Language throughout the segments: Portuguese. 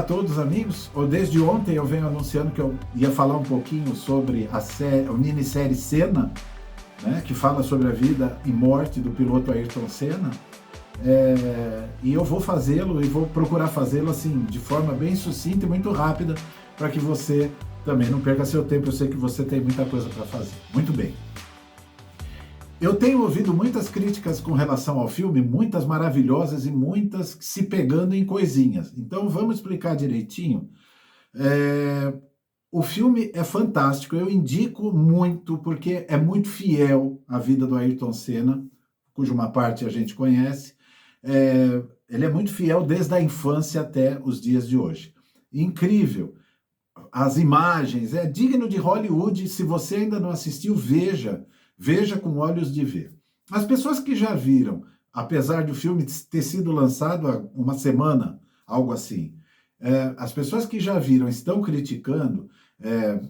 todos, amigos. Desde ontem eu venho anunciando que eu ia falar um pouquinho sobre a minissérie Senna, né, que fala sobre a vida e morte do piloto Ayrton Senna. E eu vou fazê-lo e vou procurar fazê-lo assim, de forma bem sucinta e muito rápida, para que você também não perca seu tempo. Eu sei que você tem muita coisa para fazer. Muito bem. Eu tenho ouvido muitas críticas com relação ao filme, muitas maravilhosas e muitas se pegando em coisinhas. Então vamos explicar direitinho. O filme é fantástico, eu indico muito, porque é muito fiel à vida do Ayrton Senna, cuja uma parte a gente conhece. Ele é muito fiel desde a infância até os dias de hoje. Incrível. As imagens, é digno de Hollywood. Se você ainda não assistiu, veja com olhos de ver. As pessoas que já viram, apesar do filme ter sido lançado há uma semana, algo assim, as pessoas que já viram estão criticando,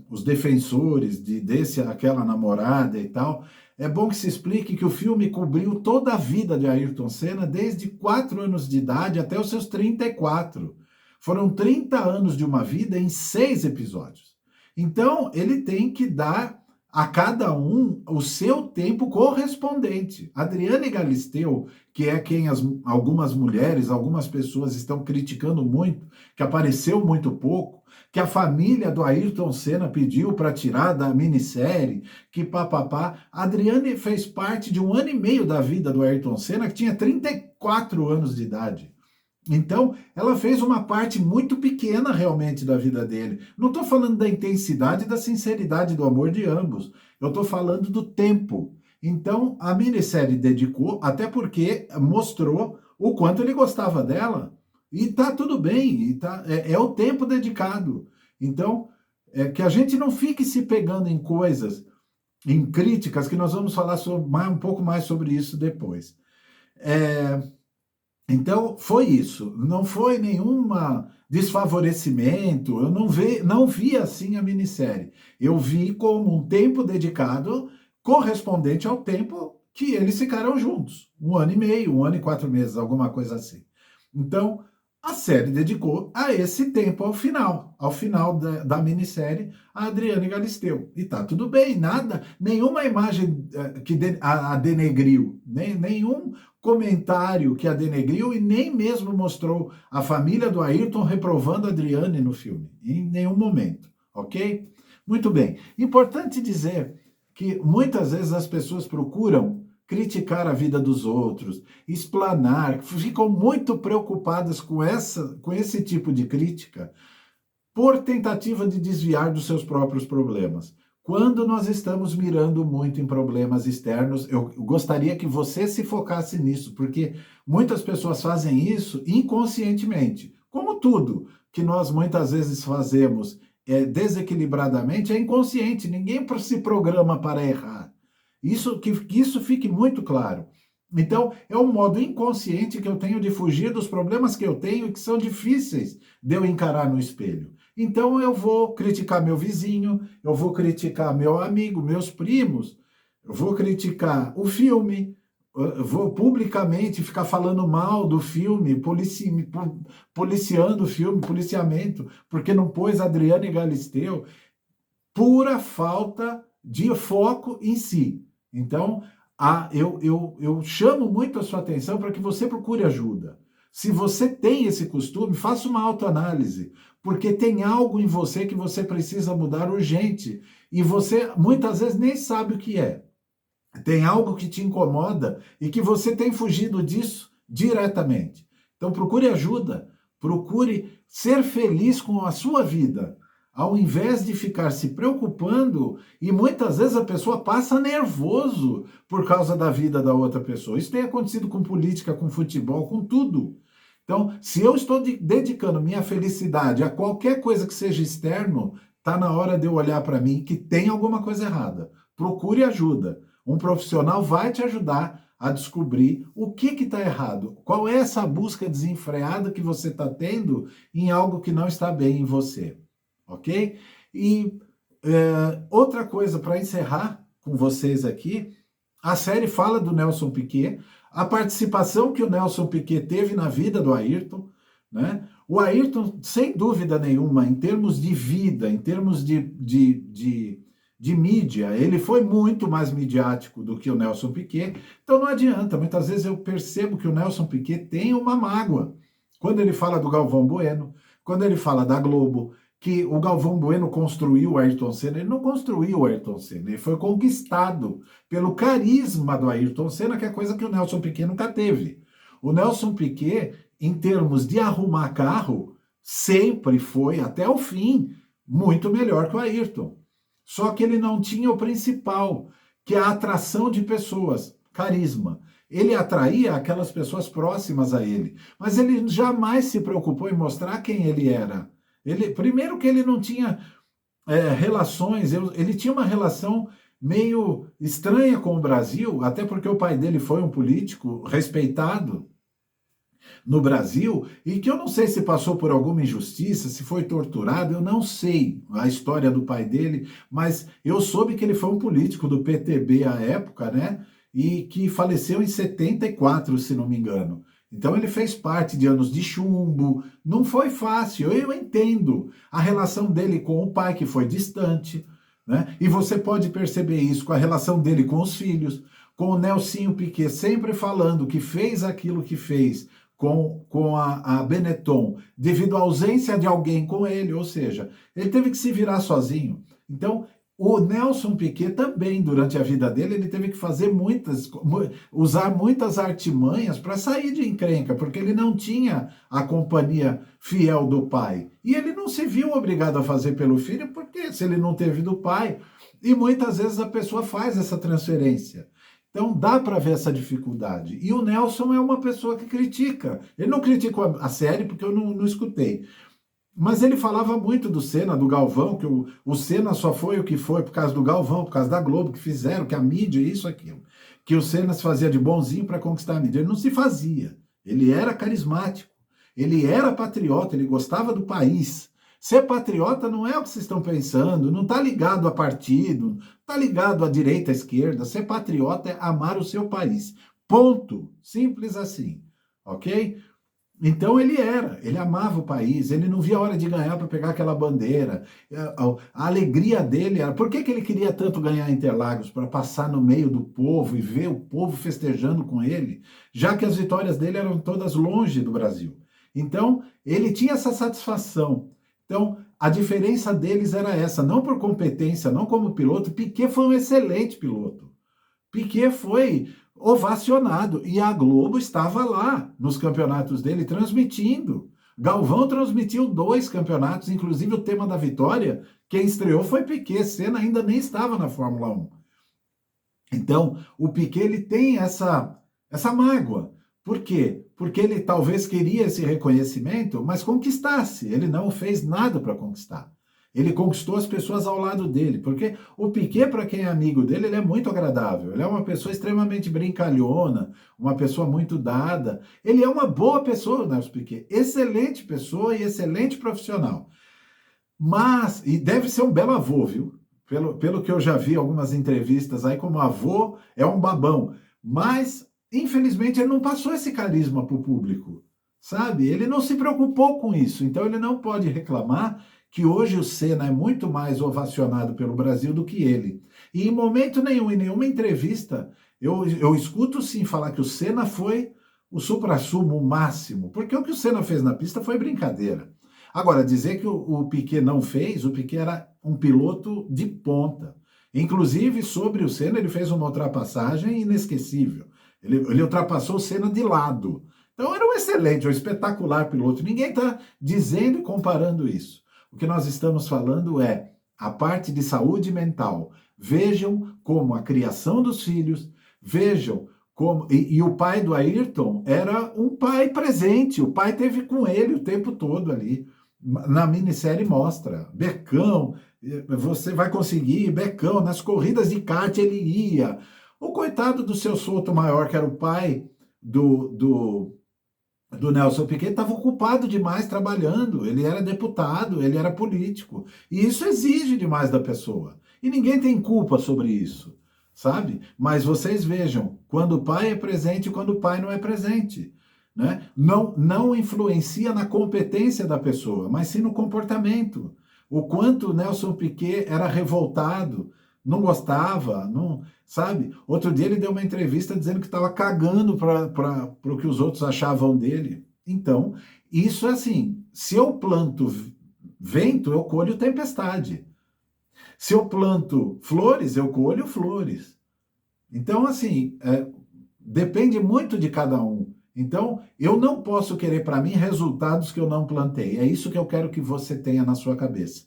os defensores desse, aquela namorada e tal. É bom que se explique que o filme cobriu toda a vida de Ayrton Senna, desde 4 anos de idade até os seus 34. Foram 30 anos de uma vida em 6 episódios. Então, ele tem que dar a cada um o seu tempo correspondente. Adriane Galisteu, que é quem algumas mulheres, algumas pessoas estão criticando muito, que apareceu muito pouco, que a família do Ayrton Senna pediu para tirar da minissérie, que papapá. A Adriane fez parte de 1 ano e meio da vida do Ayrton Senna, que tinha 34 anos de idade. Então, ela fez uma parte muito pequena realmente da vida dele. Não estou falando da intensidade e da sinceridade do amor de ambos. Eu estou falando do tempo. Então, a minissérie dedicou, até porque mostrou o quanto ele gostava dela. E tá tudo bem, é o tempo dedicado. Então, que a gente não fique se pegando em coisas, em críticas, que nós vamos falar um pouco mais sobre isso depois. Então, foi isso. Não foi nenhum desfavorecimento. Eu não vi assim a minissérie. Eu vi como um tempo dedicado correspondente ao tempo que eles ficaram juntos. 1 ano e meio, 1 ano e 4 meses, alguma coisa assim. Então, a série dedicou a esse tempo ao final da minissérie, a Adriane Galisteu. E tá tudo bem, nenhuma imagem que a denegriu, nenhum comentário que a denegriu, e nem mesmo mostrou a família do Ayrton reprovando a Adriane no filme, em nenhum momento, ok? Muito bem. Importante dizer que muitas vezes as pessoas procuram criticar a vida dos outros, explanar, ficam muito preocupadas com esse tipo de crítica por tentativa de desviar dos seus próprios problemas. Quando nós estamos mirando muito em problemas externos, eu gostaria que você se focasse nisso, porque muitas pessoas fazem isso inconscientemente. Como tudo que nós muitas vezes fazemos desequilibradamente, é inconsciente, ninguém se programa para errar. Que isso fique muito claro. Então, é um modo inconsciente que eu tenho de fugir dos problemas que eu tenho e que são difíceis de eu encarar no espelho. Então, eu vou criticar meu vizinho, eu vou criticar meu amigo, meus primos, eu vou criticar o filme, eu vou publicamente ficar falando mal do filme, policiando o filme, policiamento, porque não pôs Adriane Galisteu. Pura falta de foco em si. Então, eu chamo muito a sua atenção para que você procure ajuda. Se você tem esse costume, faça uma autoanálise, porque tem algo em você que você precisa mudar urgente, e você muitas vezes nem sabe o que é. Tem algo que te incomoda e que você tem fugido disso diretamente. Então procure ajuda, procure ser feliz com a sua vida, ao invés de ficar se preocupando, e muitas vezes a pessoa passa nervoso por causa da vida da outra pessoa. Isso tem acontecido com política, com futebol, com tudo. Então, se eu estou dedicando minha felicidade a qualquer coisa que seja externo, está na hora de eu olhar para mim que tem alguma coisa errada. Procure ajuda. Um profissional vai te ajudar a descobrir o que está errado. Qual é essa busca desenfreada que você está tendo em algo que não está bem em você. Ok? E outra coisa, para encerrar com vocês aqui, a série fala do Nelson Piquet, a participação que o Nelson Piquet teve na vida do Ayrton, né? O Ayrton, sem dúvida nenhuma, em termos de vida, em termos de mídia, ele foi muito mais midiático do que o Nelson Piquet, então não adianta. Muitas vezes eu percebo que o Nelson Piquet tem uma mágoa. Quando ele fala do Galvão Bueno, quando ele fala da Globo, que o Galvão Bueno construiu o Ayrton Senna, ele não construiu o Ayrton Senna, ele foi conquistado pelo carisma do Ayrton Senna, que é coisa que o Nelson Piquet nunca teve. O Nelson Piquet, em termos de arrumar carro, sempre foi, até o fim, muito melhor que o Ayrton. Só que ele não tinha o principal, que é a atração de pessoas, carisma. Ele atraía aquelas pessoas próximas a ele, mas ele jamais se preocupou em mostrar quem ele era. Primeiro que ele não tinha relações, ele tinha uma relação meio estranha com o Brasil, até porque o pai dele foi um político respeitado no Brasil, e que eu não sei se passou por alguma injustiça, se foi torturado, eu não sei a história do pai dele, mas eu soube que ele foi um político do PTB à época, né? E que faleceu em 74, se não me engano. Então ele fez parte de anos de chumbo, não foi fácil, eu entendo a relação dele com o pai, que foi distante, né? E você pode perceber isso com a relação dele com os filhos, com o Nelsinho Piquet sempre falando que fez aquilo que fez com a Benetton, devido à ausência de alguém com ele, ou seja, ele teve que se virar sozinho. Então, o Nelson Piquet também, durante a vida dele, ele teve que fazer usar muitas artimanhas para sair de encrenca, porque ele não tinha a companhia fiel do pai. E ele não se viu obrigado a fazer pelo filho, porque se ele não teve do pai, e muitas vezes a pessoa faz essa transferência. Então dá para ver essa dificuldade. E o Nelson é uma pessoa que critica. Ele não critica a série porque eu não escutei. Mas ele falava muito do Senna, do Galvão, que o Senna só foi o que foi por causa do Galvão, por causa da Globo, que fizeram, que a mídia, isso, aquilo. Que o Senna se fazia de bonzinho para conquistar a mídia. Ele não se fazia. Ele era carismático. Ele era patriota, ele gostava do país. Ser patriota não é o que vocês estão pensando, não está ligado a partido, não está ligado à direita, à esquerda. Ser patriota é amar o seu país. Ponto. Simples assim. Ok? Então ele amava o país, ele não via a hora de ganhar para pegar aquela bandeira. A alegria dele era. Por que ele queria tanto ganhar Interlagos? Para passar no meio do povo e ver o povo festejando com ele, já que as vitórias dele eram todas longe do Brasil. Então, ele tinha essa satisfação. Então, a diferença deles era essa, não por competência, não como piloto. Piquet foi um excelente piloto. Piquet foi ovacionado e a Globo estava lá nos campeonatos dele transmitindo. Galvão transmitiu 2 campeonatos, inclusive o tema da vitória, quem estreou foi Piquet, Senna ainda nem estava na Fórmula 1. Então, o Piquet ele tem essa mágoa. Por quê? Porque ele talvez queria esse reconhecimento, mas conquistasse. Ele não fez nada para conquistar. Ele conquistou as pessoas ao lado dele, porque o Piquet, para quem é amigo dele, ele é muito agradável. Ele é uma pessoa extremamente brincalhona, uma pessoa muito dada. Ele é uma boa pessoa, Nelson Piquet. Excelente pessoa e excelente profissional. Mas, e deve ser um belo avô, viu? Pelo que eu já vi algumas entrevistas aí, como avô, é um babão. Mas, infelizmente, ele não passou esse carisma para o público, sabe? Ele não se preocupou com isso, então ele não pode reclamar que hoje o Senna é muito mais ovacionado pelo Brasil do que ele. E em momento nenhum, em nenhuma entrevista, eu escuto sim falar que o Senna foi o suprassumo máximo, porque o que o Senna fez na pista foi brincadeira. Agora, dizer que o Piquet não fez, o Piquet era um piloto de ponta. Inclusive, sobre o Senna, ele fez uma ultrapassagem inesquecível. Ele ultrapassou o Senna de lado. Então, era um excelente, um espetacular piloto. Ninguém está dizendo e comparando isso. O que nós estamos falando é a parte de saúde mental. Vejam como a criação dos filhos, vejam como... E o pai do Ayrton era um pai presente, o pai teve com ele o tempo todo ali. Na minissérie mostra, Becão, você vai conseguir, Becão, nas corridas de kart ele ia. O coitado do seu Souto Maior, que era o pai do Nelson Piquet, estava ocupado demais trabalhando, ele era deputado, ele era político, e isso exige demais da pessoa, e ninguém tem culpa sobre isso, sabe? Mas vocês vejam, quando o pai é presente e quando o pai não é presente. né? Não influencia na competência da pessoa, mas sim no comportamento. O quanto Nelson Piquet era revoltado, não gostava, não, sabe? Outro dia ele deu uma entrevista dizendo que estava cagando para o que os outros achavam dele. Então, isso é assim, se eu planto vento, eu colho tempestade. Se eu planto flores, eu colho flores. Então, assim, depende muito de cada um. Então, eu não posso querer para mim resultados que eu não plantei. É isso que eu quero que você tenha na sua cabeça.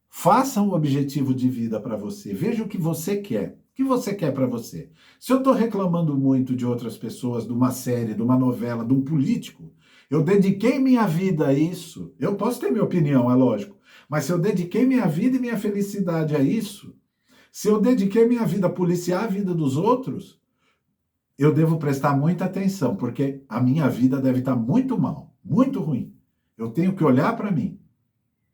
Faça um objetivo de vida para você. Veja o que você quer. O que você quer para você? Se eu estou reclamando muito de outras pessoas, de uma série, de uma novela, de um político, eu dediquei minha vida a isso. Eu posso ter minha opinião, é lógico. Mas se eu dediquei minha vida e minha felicidade a isso, se eu dediquei minha vida a policiar a vida dos outros, eu devo prestar muita atenção, porque a minha vida deve estar muito mal, muito ruim. Eu tenho que olhar para mim,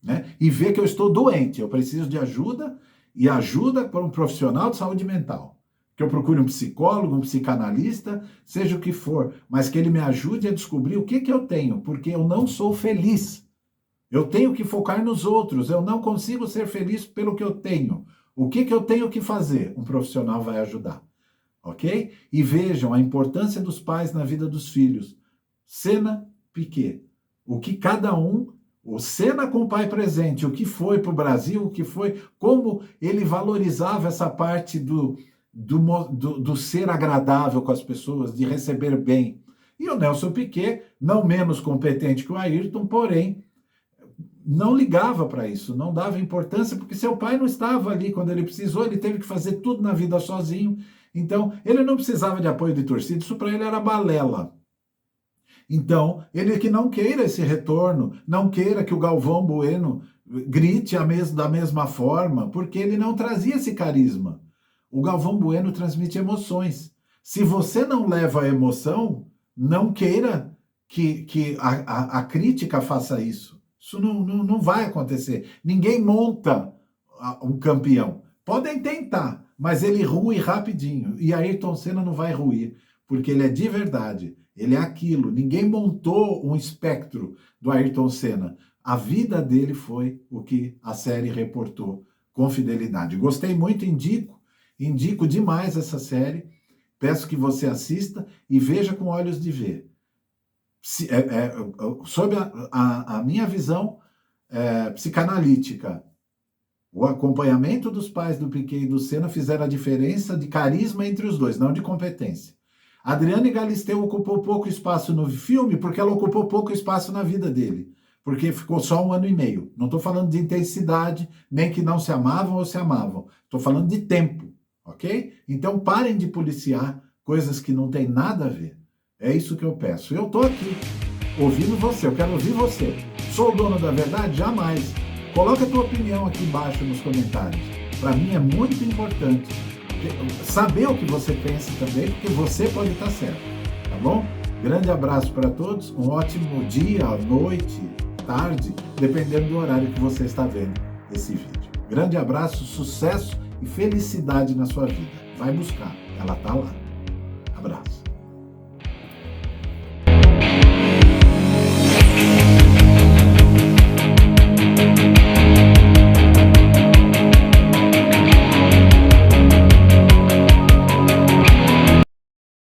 né? E ver que eu estou doente, eu preciso de ajuda, e ajuda para um profissional de saúde mental. Que eu procure um psicólogo, um psicanalista, seja o que for, mas que ele me ajude a descobrir o que eu tenho, porque eu não sou feliz. Eu tenho que focar nos outros, eu não consigo ser feliz pelo que eu tenho. O que eu tenho que fazer? Um profissional vai ajudar, ok? E vejam a importância dos pais na vida dos filhos. Senna, Piquet. O que cada um, o Senna com o pai presente, o que foi para o Brasil, o que foi, como ele valorizava essa parte do ser agradável com as pessoas, de receber bem. E o Nelson Piquet, não menos competente que o Ayrton, porém, não ligava para isso, não dava importância, porque seu pai não estava ali quando ele precisou, ele teve que fazer tudo na vida sozinho, então ele não precisava de apoio de torcida, isso para ele era balela. Então, ele que não queira esse retorno, não queira que o Galvão Bueno grite da mesma forma, porque ele não trazia esse carisma. O Galvão Bueno transmite emoções. Se você não leva a emoção, não queira que a crítica faça isso. Isso não vai acontecer. Ninguém monta um campeão. Podem tentar, mas ele rui rapidinho. E Ayrton Senna não vai ruir, porque ele é de verdade. Ele é aquilo. Ninguém montou um espectro do Ayrton Senna. A vida dele foi o que a série reportou com fidelidade. Gostei muito, indico demais essa série. Peço que você assista e veja com olhos de ver. Sob a minha visão psicanalítica, o acompanhamento dos pais do Piquet e do Senna fizeram a diferença de carisma entre os dois, não de competência. Adriane Galisteu ocupou pouco espaço no filme porque ela ocupou pouco espaço na vida dele, porque ficou só 1 ano e meio. Não estou falando de intensidade, nem que não se amavam ou se amavam. Estou falando de tempo, ok? Então parem de policiar coisas que não têm nada a ver. É isso que eu peço. Eu estou aqui ouvindo você, eu quero ouvir você. Sou o dono da verdade? Jamais. Coloca a tua opinião aqui embaixo nos comentários. Para mim é muito importante saber o que você pensa também, porque você pode estar certo, tá bom? Grande abraço para todos, um ótimo dia, noite, tarde, dependendo do horário que você está vendo esse vídeo. Grande abraço, sucesso e felicidade na sua vida. Vai buscar, ela tá lá.